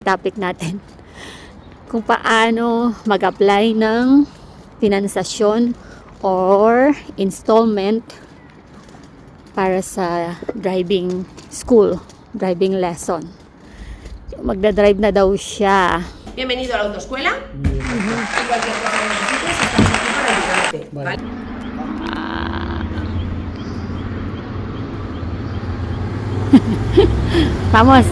Topic natin kung paano mag-apply ng finansasyon or installment para sa driving school, driving lesson. Magdadrive na daw siya. Bienvenido a la autoescuela. Y cualquier cosa que necesites, estamos aquí para ayudarte. ¿Vale? Vamos.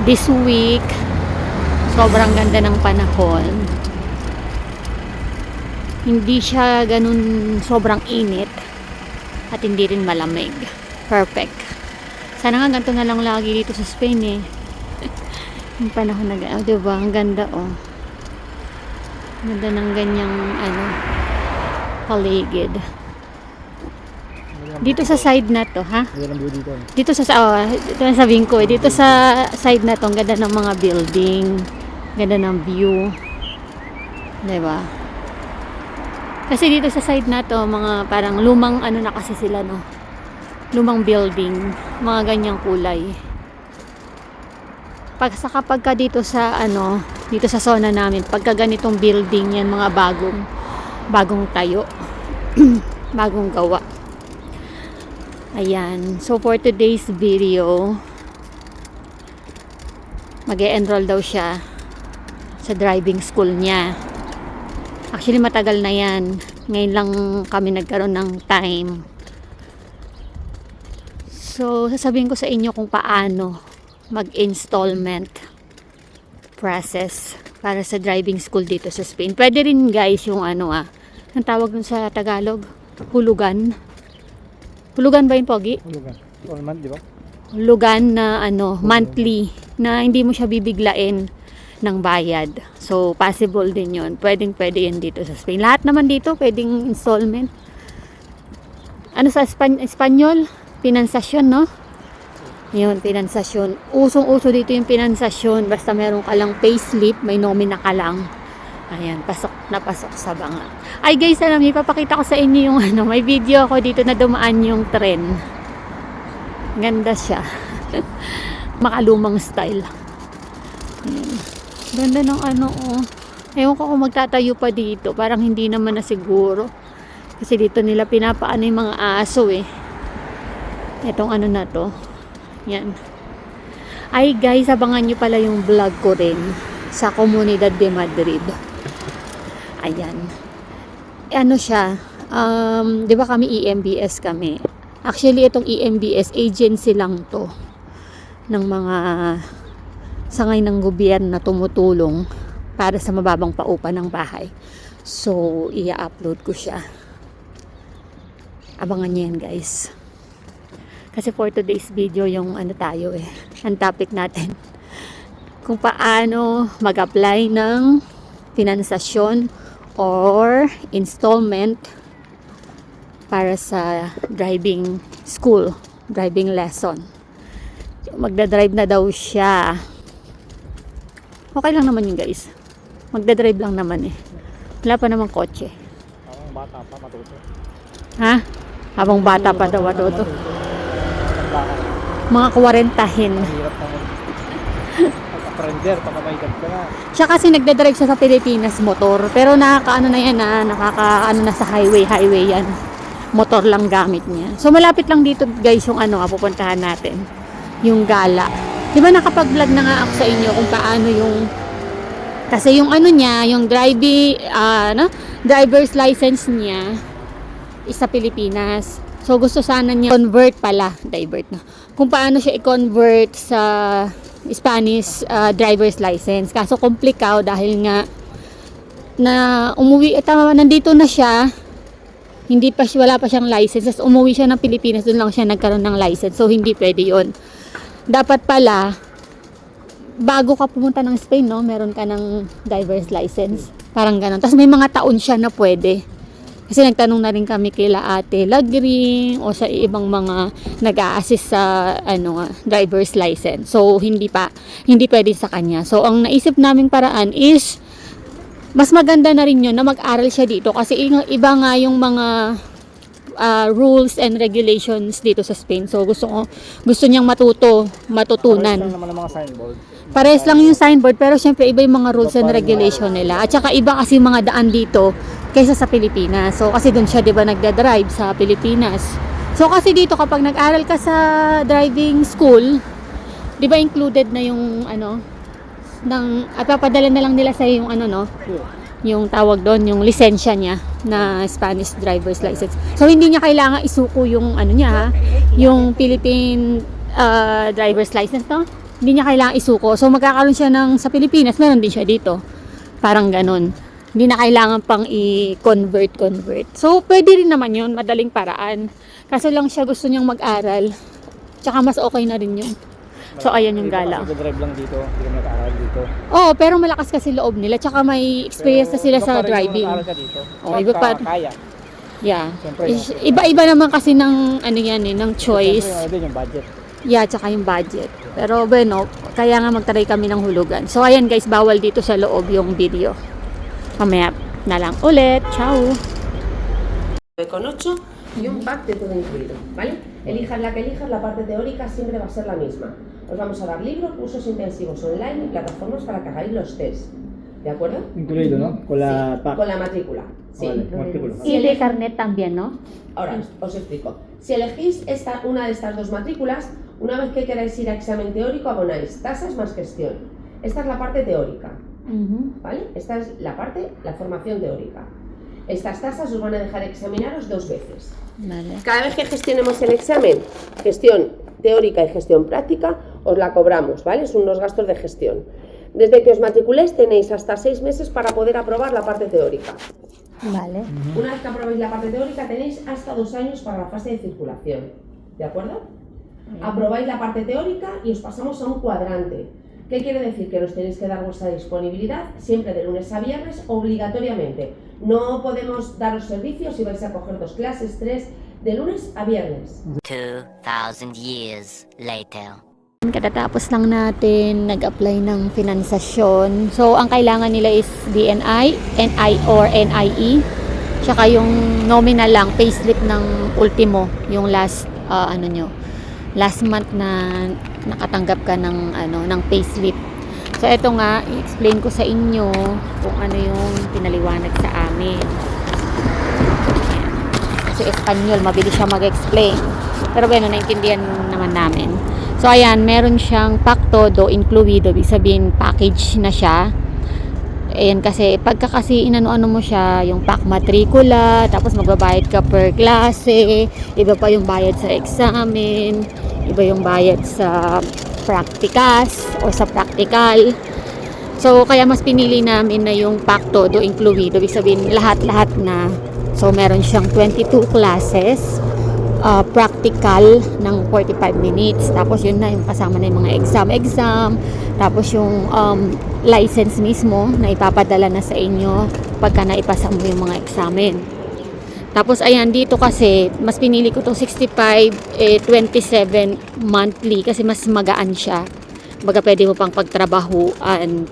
This week, sobrang ganda ng panahon. Hindi siya ganun sobrang init at hindi rin malamig. Perfect. Sana nga ganito na lang lagi dito sa Spain eh. Yung panahon na gano'n, diba? Ang ganda oh. Ganda ng ganyang paligid. Dito sa side na to, ha? Dito sa ito na sabihin ko, dito sa side na to, ang ganda ng mga building, ganda ng view. 'Di ba? Kasi dito sa side na to, mga parang lumang na kasi sila, no. Lumang building, mga ganyang kulay. Kapag ka dito sa dito sa zona namin, pagka ganitong building yan, mga bagong tayo. Bagong gawa. Ayan. So, for today's video, mag-e-enroll daw siya sa driving school niya. Actually, matagal na yan. Ngayon lang kami nagkaroon ng time. So, sasabihin ko sa inyo kung paano mag-installment process para sa driving school dito sa Spain. Pwede rin guys yung ang tawag dun sa Tagalog? Hulugan. Hulugan ba yun, Pogi? Hulugan. All month, di ba? Hulugan na monthly, na hindi mo siya bibiglain ng bayad. So, possible din yun. Pwede yan dito sa Spain. Lahat naman dito, pwedeng installment. Ano sa Espanyol? Finansasyon, no? Yun, finansasyon. Usong-uso dito yung finansasyon. Basta meron ka lang payslip, may nomina ka lang. Ayan, pasok sa banga. Ay guys, ipapakita ko sa inyo yung may video ako dito na dumaan yung tren. Ganda siya. Makalumang style. Ayan. Ganda ng Ewan ko kung magtatayo pa dito. Parang hindi naman na siguro. Kasi dito nila pinapaano yung mga aso eh. Etong na to. Yan. Ay guys, abangan nyo pala yung vlog ko rin sa Comunidad de Madrid. Ayan. Siya, di ba kami EMBS kami? Actually, itong EMBS, agency lang to ng mga sangay ng gobyerno na tumutulong para sa mababang paupa ng bahay. So, i-upload ko siya. Abangan nyo yan, guys. Kasi for today's video, yung tayo ang topic natin. Kung paano mag-apply ng finansasyon or installment para sa driving school, driving lesson. Magdadrive na daw siya. Okay lang naman yun guys. Magdadrive lang naman eh. Wala pa namang kotse. Habang bata pa matuto. Ha? Habang bata pa daw matuto. Mga 40-hin. Hirap naman. Pag-aprender, pagkabayad ka na. Siya kasi nagdadrive siya sa Pilipinas motor. Pero nakaka na sa highway yan. Motor lang gamit niya. So malapit lang dito guys yung pupuntahan natin. Yung gala. Di ba nakapag-vlog na nga ako sa inyo kung paano yung kasi yung niya, yung driver's license niya is sa Pilipinas. So gusto sana niya divert na. Kung paano siya i-convert sa Spanish driver's license. Kaso komplikaw dahil nga na umuwi, nandito na siya, wala pa siyang license. Umuwi siya ng Pilipinas, doon lang siya nagkaroon ng license. So hindi pwede yun. Dapat pala bago ka pumunta ng Spain, no, meron ka ng driver's license Parang ganun. Tapos may mga taon siya na pwede. Kasi nagtanong na rin kami kila Ate Lagring o sa ibang mga nag-a-assist sa driver's license. So hindi pwede sa kanya. So ang naisip naming paraan is mas maganda na rin yun na mag-aral siya dito kasi iba nga yung mga rules and regulations dito sa Spain. So gusto niyang matutunan. Parehas lang naman ang mga signboard. Parehas lang yung signboard pero syempre iba yung mga rules and regulation nila. At saka iba kasi mga daan dito kaysa sa Pilipinas. So kasi doon siya 'di ba nagda-drive sa Pilipinas. So kasi dito kapag nag-aral ka sa driving school, 'di ba included na yung at papadala na lang nila sa yung yung tawag doon, yung lisensya niya na Spanish driver's license. So hindi niya kailangan isuko yung yung Philippine driver's license, no? Hindi niya kailangan isuko. So magkakaroon siya sa Pilipinas, meron din siya dito. Parang ganun. Hindi na kailangan pang i-convert. So pwede rin naman yun, madaling paraan. Kaso lang siya gusto niyang mag-aral. Tsaka mas okay na rin yun. So ayan yung gala. Drive lang dito, hindi ka nag-aaral dito. Oo, pero malakas kasi loob nila. Tsaka may experience na sila sa driving. Nag-aaral ka dito. Iba pa. Kaya. Yeah. Siyempre, Iba-iba naman kasi ng ng choice. Siyempre, yung budget. Yeah, tsaka yung budget. Pero bueno, kaya nga magtaray kami ng hulugan. So ayan guys, bawal dito sa loob yung video. Mamaya na lang ulit. Ciao! Con 8 y un pack de todo incluido, ¿vale? Elijas la que elijas, la parte teórica siempre va a ser la misma. Os vamos a dar libros, cursos intensivos online y plataformas para que hagáis los test, ¿de acuerdo? Incluido, ¿no? Con la Sí, pack. con la matrícula. Sí. Vale, matrícula. Y el de carnet también, ¿no? Ahora os explico. Si elegís una de estas dos matrículas, una vez que queráis ir a examen teórico abonáis tasas más gestión. Esta es la parte teórica, ¿vale? Esta es la formación teórica. Estas tasas os van a dejar examinaros 2 veces. Vale. Cada vez que gestionemos el examen, gestión teórica y gestión práctica, os la cobramos, ¿vale? Son unos gastos de gestión. Desde que os matriculéis tenéis hasta 6 meses para poder aprobar la parte teórica. Vale. Una vez que aprobéis la parte teórica tenéis hasta 2 años para la fase de circulación, ¿de acuerdo? Aprobáis la parte teórica y os pasamos a un cuadrante. ¿Qué quiere decir? Que nos tenéis que dar vuestra disponibilidad siempre de lunes a viernes obligatoriamente. No podemos daros servicios si vais a coger 2 clases, 3, de lunes a viernes. 2,000 years later. Katatapos lang natin nag-apply ng finansasyon. So, ang kailangan nila is DNI, NI or NIE, tsaka yung nominal lang, payslip ng ultimo, yung last month na nakatanggap ka ng payslip. So, eto nga, i-explain ko sa inyo kung ano yung pinaliwanag sa amin. Kasi Espanyol, mabilis siya mag-explain. Pero bueno, naintindihan naman namin. So, ayan, meron siyang pack todo incluido. Ibig sabihin, package na siya. Ayan, kasi pagka kasi inano-ano mo siya, yung pack matrikula, tapos magbabayad ka per klase, iba pa yung bayad sa examen, iba yung bayad sa practicas o sa practical. So, kaya mas pinili namin na yung pack todo incluido. Ibig sabihin, lahat-lahat na. So, meron siyang 22 classes. Practical ng 45 minutes, tapos yun na yung kasama na yung mga exam, tapos yung license mismo na ipapadala na sa inyo pagka naipasa mo yung mga examen. Tapos ayan, dito kasi mas pinili ko tong 65 27 monthly kasi mas magaan siya. Baga pwede mo pang pagtrabahuhan,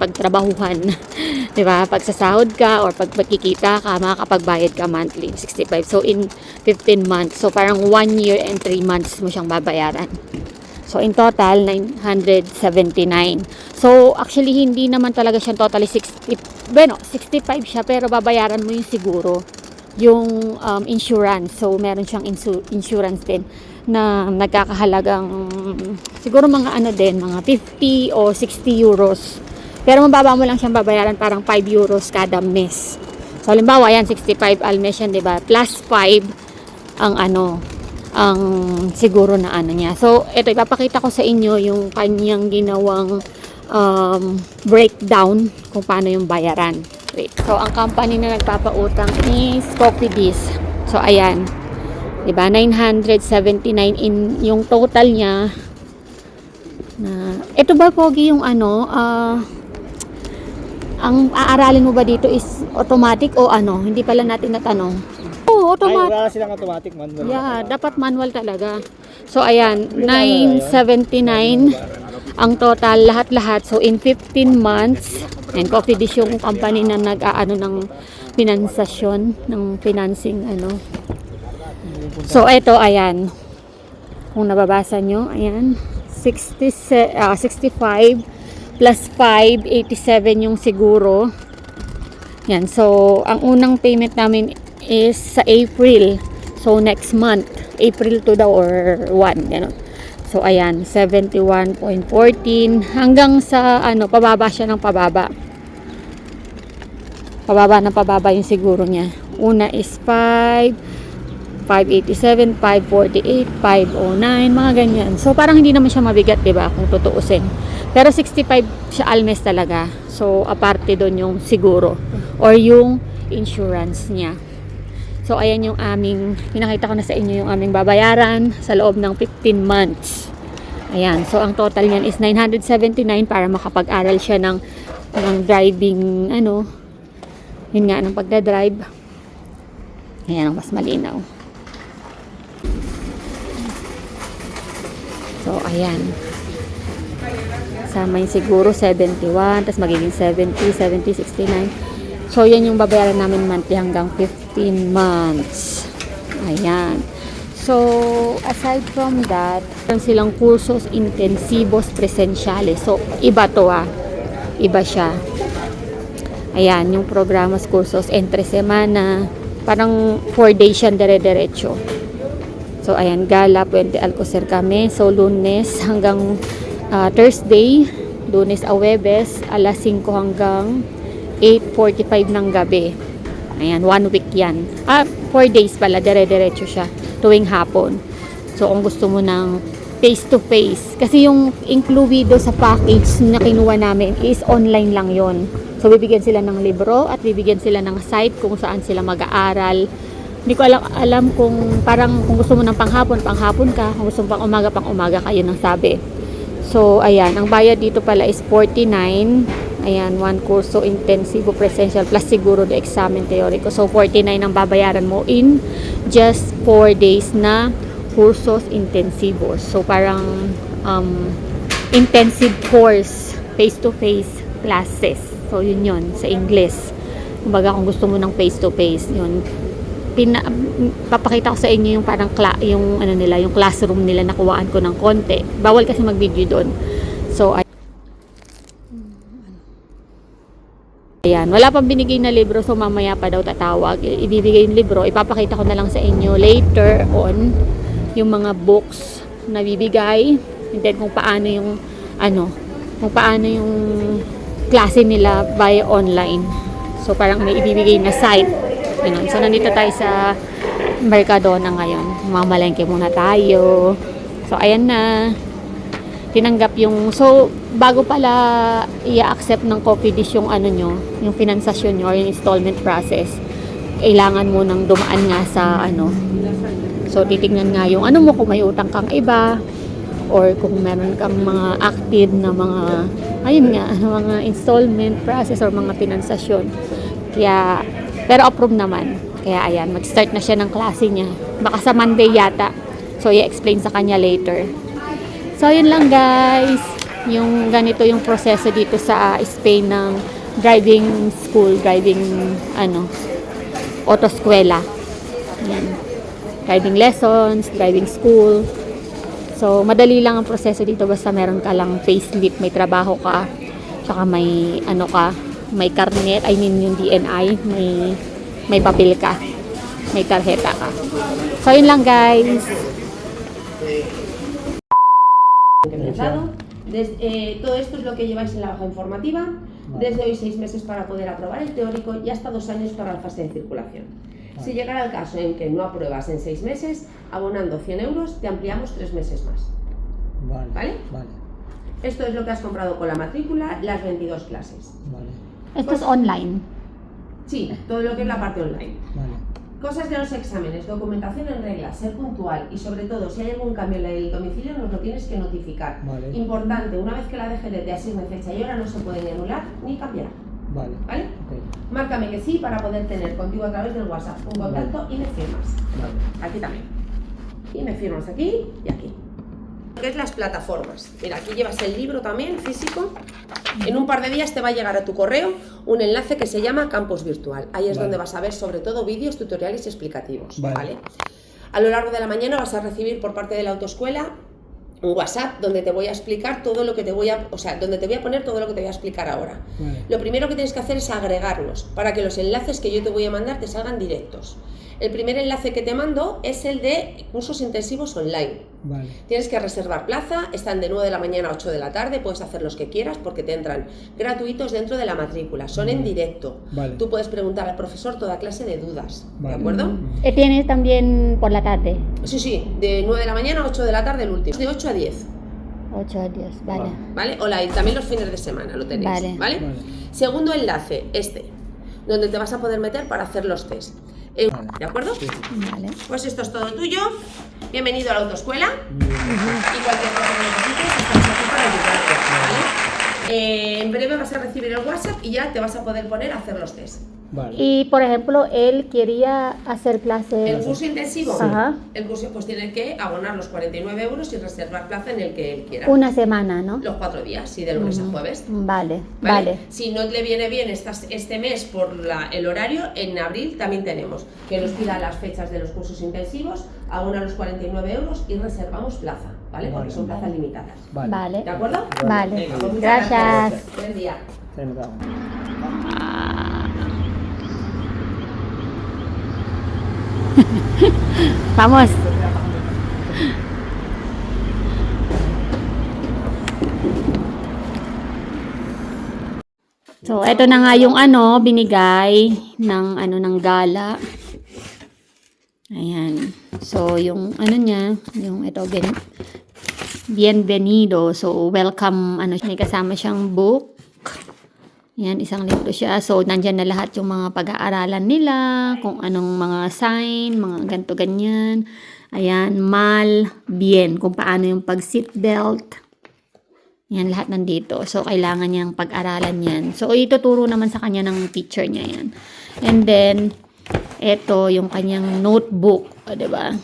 di ba? Pag sasahod ka or pag magkikita ka, makakapagbayad ka monthly, 65. So, in 15 months. So, parang 1 year and 3 months mo siyang babayaran. So, in total, 979. So, actually, hindi naman talaga siya totally 65 siya, pero babayaran mo yung siguro, yung insurance. So, meron siyang insurance din na nagkakahalagang siguro mga mga 50 o 60 euros. Pero mababa mo lang siyang babayaran, parang 5 euros kada mes. So halimbawa yan 65 al mes yan, 'di ba? Plus 5 ang siguro na niya. So ito ipapakita ko sa inyo yung kanyang ginawang breakdown kung paano yung bayaran. Wait. So ang company na nagpapautang is Cofidis. So ayan. Diba? 979 in yung total niya. Ito ba, Pogi, yung Ang aaralin mo ba dito is automatic o ano? Hindi pala natin natanong. Oo, Ay, automatic. wala silang automatic manual. Yeah, dapat manual talaga. So, ayan, 979 ang total, lahat-lahat. So, in 15 months, and Coffee Dish yung company na nag-aano ng finansasyon, ng financing, ano. So, ito, ayan. Kung nababasa nyo, ayan. 65 plus 5, 87 yung siguro. Yan, so, ang unang payment namin is sa April. So, next month. April 2 daw or 1. Gano'n. So, ayan. 71.14. Hanggang sa, ano, pababa siya ng pababa. Pababa ng pababa yung siguro niya. Una is 5, 587, 548, 509, mga ganyan. So, parang hindi naman siya mabigat, diba? Kung tutuusin. Pero 65 siya almes talaga. So, aparte doon yung siguro. Or yung insurance niya. So, ayan yung aming, pinakita ko na sa inyo yung aming babayaran sa loob ng 15 months. Ayan. So, ang total niyan is 979 para makapag-aral siya ng driving, ano, yun nga, ng pagdadrive. Ayan ang mas malinaw. So, ayan. Sama yung siguro 71, tapos magiging 70, 70, 69. So, yan yung babayaran namin monthly hanggang 15 months. Ayan. So, aside from that, meron silang kursos intensivos presensyales. So, iba to Iba siya. Ayan, yung programas, kursos, entre semana. Parang 4 days yan, dire-diretso. So, ayan, Gala, Puente Alcocer kami. So, Lunes hanggang Thursday, Lunes a Huwebes, alas 5 hanggang 8:45 ng gabi. Ayan, 1 week yan. 4 days pala, dire-diretso siya, tuwing hapon. So, kung gusto mo ng face-to-face, kasi yung incluido sa package na kinuha namin is online lang yon. So, bibigyan sila ng libro at bibigyan sila ng site kung saan sila mag-aaral. Hindi ko alam kung parang kung gusto mo ng panghapon ka. Kung gusto mo pang umaga ka, yun ang sabi. So, ayan. Ang bayad dito pala is 49. Ayan, 1 kurso intensivo presential plus siguro the examen teoriko. So, 49 ang babayaran mo in just 4 days na kursos intensivos. So, parang intensive course, face-to-face classes. So, yun sa English. Kumbaga, kung gusto mo ng face-to-face, yun. Papakita ko sa inyo yung parang yung ano nila, yung classroom nila, nakuhaan ko ng konti. Bawal kasi mag-video doon. So, ayan, wala pang binigay na libro, so mamaya pa daw tatawag. Ibibigay yung libro, ipapakita ko na lang sa inyo later on yung mga books na bibigay, and then kung paano yung klase nila via online. So, parang may ibibigay na site. Ganun. So, nandito tayo sa Mercadona ngayon. Mamalengke muna tayo. So, ayan na. Tinanggap yung... So, bago pala i-accept ng Coffee Dish yung ano nyo, yung finansasyon nyo or yung installment process, kailangan mo nang dumaan nga sa ano. So, titignan nga yung ano mo, kung may utang kang iba, or kung meron kang mga active na mga, ayun nga, mga installment process or mga finansasyon. Kaya, pero approve naman. Kaya ayan, mag-start na siya ng klase niya. Baka sa Monday yata. So, i-explain sa kanya later. So, yun lang guys. Yung ganito yung proseso dito sa Spain ng driving school, autoskwela. Yan. Driving lessons, driving school. So, madali lang ang proseso dito basta meron ka lang payslip, may trabaho ka, tsaka may may carnet, yung DNI, may papel ka, may tarjeta ka. So, yun lang guys. Todo esto es lo que lleváis en la hoja informativa. Desde hoy 6 meses para poder aprobar el teórico y hasta 2 años para la fase de circulación. Si llegara el caso en que no apruebas en 6 meses, abonando 100 euros, te ampliamos 3 meses más. ¿Vale? Esto es lo que has comprado con la matrícula, las 22 clases. Esto es online. Sí, todo lo que es la parte online. Cosas de los exámenes, documentación en regla, ser puntual y sobre todo si hay algún cambio en el domicilio nos lo tienes que notificar. Importante, una vez que la DGT te asigne fecha y hora no se puede ni anular ni cambiar. Vale. ¿Vale? Ok. Márcame que sí para poder tener contigo a través del WhatsApp un contacto y me firmas. Vale. Aquí también. Y me firmas aquí y aquí. ¿Qué es las plataformas? Mira, aquí llevas el libro también físico. En un par de días te va a llegar a tu correo un enlace que se llama Campus Virtual. Ahí es Vale. donde vas a ver sobre todo vídeos, tutoriales y explicativos. Vale. ¿Vale? A lo largo de la mañana vas a recibir por parte de la autoescuela un WhatsApp donde te voy a explicar todo lo que te voy a, donde te voy a poner todo lo que te voy a explicar ahora. Vale. Lo primero que tienes que hacer es agregarlos para que los enlaces que yo te voy a mandar te salgan directos. El primer enlace que te mando es el de cursos intensivos online. Vale. Tienes que reservar plaza, están de 9 de la mañana a 8 de la tarde, puedes hacer los que quieras porque te entran gratuitos dentro de la matrícula, son en directo. Vale. Tú puedes preguntar al profesor toda clase de dudas, Vale. ¿de acuerdo? ¿Tienes también por la tarde? Sí, sí, de 9 de la mañana a 8 de la tarde el último, de 8 a 10, 8 a 10, vale. ¿vale? Hola, y también los fines de semana lo tenéis, Vale. ¿vale? Vale. Segundo enlace, donde te vas a poder meter para hacer los test. Vale. ¿De acuerdo? Vale. Pues esto es todo tuyo. Bienvenido a la autoescuela. Bien. Y cualquier cosa que necesites, estamos aquí para ayudarte, ¿vale? En breve vas a recibir el WhatsApp y ya te vas a poder poner a hacer los test. Vale. Y por ejemplo, él quería hacer El clases. curso intensivo, Ajá. el curso pues tiene que abonar los 49 euros y reservar plaza en el que él quiera. Una semana, ¿no? Los 4 días, sí, de lunes a jueves. Vale, ¿Vale? vale. Si no le viene bien este mes por el horario, en abril también tenemos que nos pida las fechas de los cursos intensivos, abona los 49 euros y reservamos plaza, ¿vale? Porque Vale. son plazas limitadas. Vale. Vale. ¿De acuerdo? Vale. Venga, pues muchas Gracias. Buen día. Venga. Vamos. So, eto na nga yung binigay ng gala. Ayan. So, yung niya, yung ito, bienvenido. So, welcome, may kasama siyang book. Ayan, isang libro siya. So, nandyan na lahat yung mga pag-aaralan nila, kung anong mga sign, mga ganto ganyan. Ayan, mal, bien, kung paano yung pag-seatbelt. Yan, lahat nandito. So, kailangan niyang pag-aralan yan. So, ituturo naman sa kanya ng teacher niya yan. And then, eto, yung kanyang notebook. O, diba?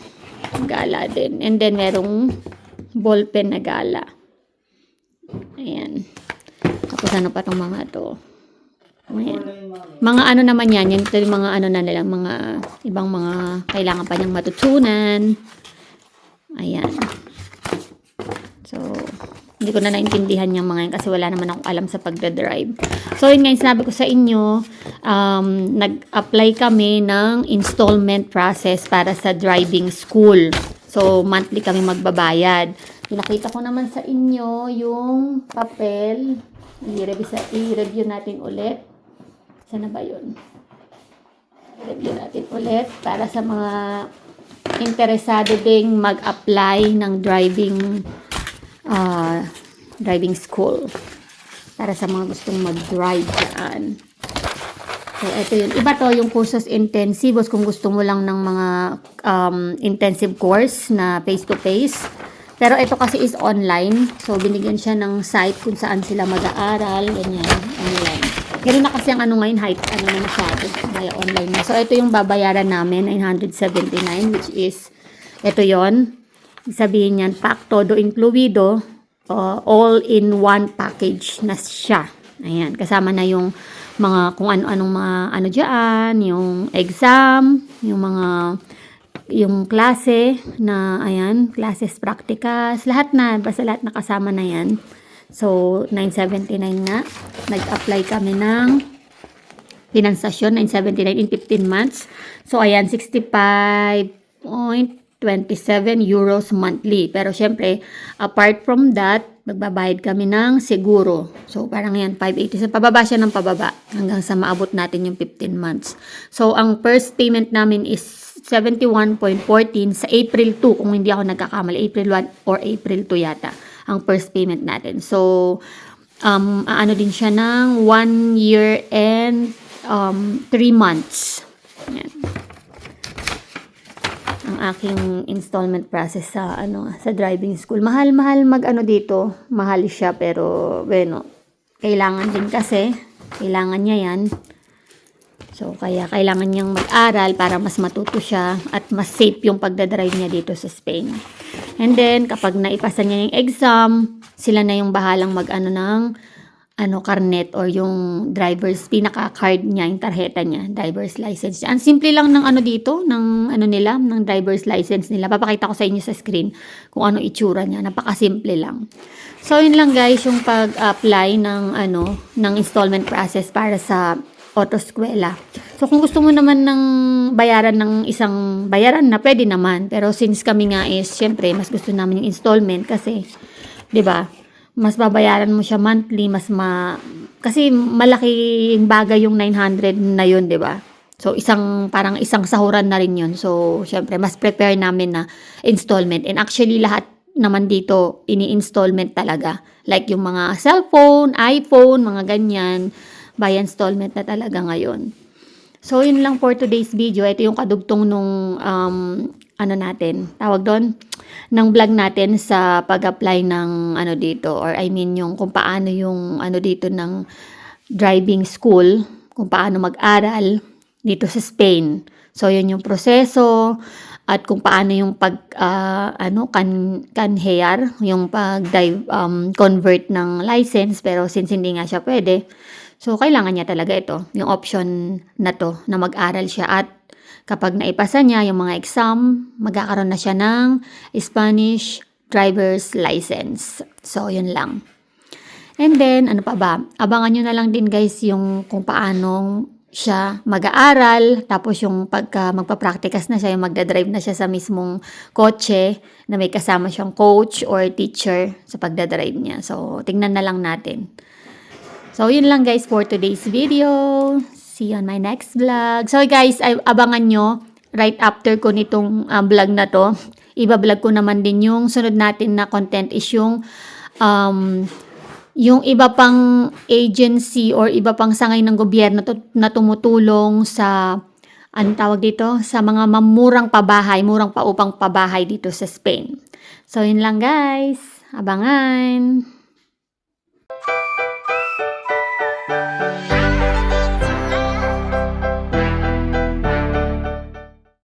Gala din. And then, merong ballpen na gala. Ayan. Tapos, ano pa itong mga to? Ayan. Mga naman yan. Yan ito yung mga na nilang, mga ibang mga kailangan pa niyang matutunan. Ayan. So, hindi ko na naintindihan yung mga yun kasi wala naman ako alam sa pagdadrive. So, yun nga yung sinabi ko sa inyo, nag-apply kami ng installment process para sa driving school. So, monthly kami magbabayad. Pinakita ko naman sa inyo yung papel. I-review natin ulit. Saan na ba yun? I-review natin ulit para sa mga interesado ding mag-apply ng driving school para sa mga gustong mag-drive dyan. So, ito yun. Iba to yung kursos intensivos kung gusto mo lang ng mga intensive course na face-to-face. Pero ito kasi is online. So, binigyan siya ng site kung saan sila mag-aaral. Ganyan. Online. Ganun na kasi ang ngayon, height, na masyado. Kaya online na. So, ito yung babayaran namin, 979, which is, ito yon. Sabihin niyan, pack todo incluido, all in one package na siya. Ayan, kasama na yung mga, kung ano-anong mga, dyan, yung exam, yung klase na, ayan, classes, practicals, lahat na, basta lahat nakasama na yan. So, 979 nga. Nag-apply kami ng pinansasyon, 979 in 15 months. So, ayan, 65.27 euros monthly. Pero, syempre, apart from that, magbabayad kami ng seguro. So, parang yan, 580. So, pababa siya ng pababa hanggang sa maabot natin yung 15 months. So, ang first payment namin is 71.14 sa April 2, kung hindi ako nagkakamali, April 1 or April 2 yata ang first payment natin. So, din siya ng 1 year and 3 months. Yan. Ang aking installment process sa driving school. Mahal dito. Mahal siya pero kailangan din kasi Kailangan niya yan. So, kaya kailangan niyang mag-aral para mas matuto siya at mas safe yung pagdadrive niya dito sa Spain. And then, kapag naipasa niya yung exam, sila na yung bahalang mag-ano ng karnet or yung driver's pinaka-card niya, yung tarjeta niya, driver's license. Ang simple lang ng dito, ng ng driver's license nila. Papakita ko sa inyo sa screen kung ano itsura niya. Napakasimple lang. So, yun lang guys, yung pag-apply ng installment process para sa autoskwela. So, kung gusto mo naman ng bayaran ng isang bayaran na, pwede naman. Pero since kami nga is, syempre, mas gusto namin yung installment kasi, 'di ba? Mas babayaran mo siya monthly, kasi malaking bagay yung 900 na yun, 'di ba? So, parang isang sahuran na rin yun. So, syempre, mas prepare namin na installment. And actually, lahat naman dito, ini-installment talaga. Like yung mga cellphone, iPhone, mga ganyan, by installment na talaga ngayon. So, yun lang for today's video. Ito yung kadugtong nung, natin, tawag doon, ng vlog natin sa pag-apply ng, dito, or I mean, yung kung paano yung, dito ng driving school, kung paano mag-aral dito sa Spain. So, yun yung proseso, at kung paano yung canjear, yung convert ng license, pero since hindi nga siya pwede, so kailangan niya talaga ito, yung option na to, na mag-aral siya, at kapag naipasa niya yung mga exam, magkakaroon na siya ng Spanish driver's license. So, yun lang. And then, ano pa ba? Abangan nyo na lang din guys yung kung paano siya mag-aaral, tapos yung pagka magpa-practicas na siya, yung magdadrive na siya sa mismong kotse na may kasama siyang coach or teacher sa pagdadrive niya. So, tingnan na lang natin. So, yun lang guys for today's video. See you on my next vlog. So guys, abangan nyo right after ko nitong vlog na to. Iba-vlog ko naman din yung sunod natin na content is yung iba pang agency or iba pang sangay ng gobyerno na tumutulong sa sa mga murang paupang pabahay dito sa Spain. So yun lang guys. Abangan.